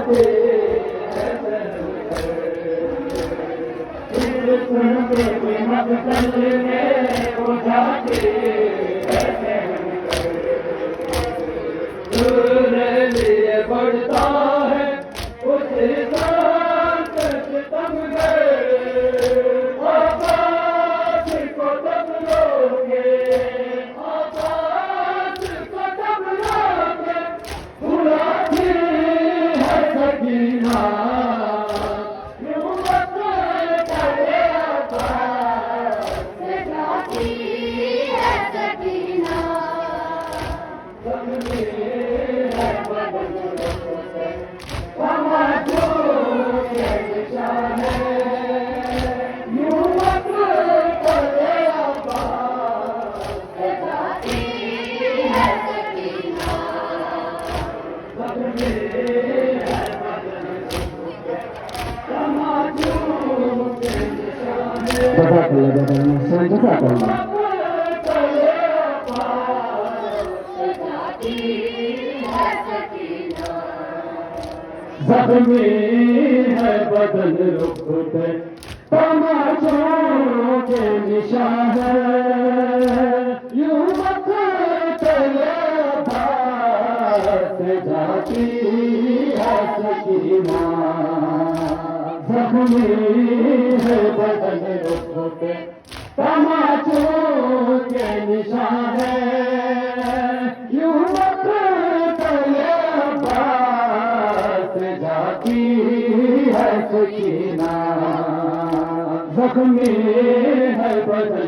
जाते उनके कीमत करने वो जाते लिए बढ़ता है उस हिसाब से तम गए आकाश को तम लोगे आकाश को तम लोगे बुलाती है सकीना ज़ख्मी है बदन रुख पे तमाचों के निशान है यूं चले से जाती है सकीना ज़ख्मी है बदन रुख पे तमाचों के निशान है यूं जाती है सकीना ज़ख्मी है बदन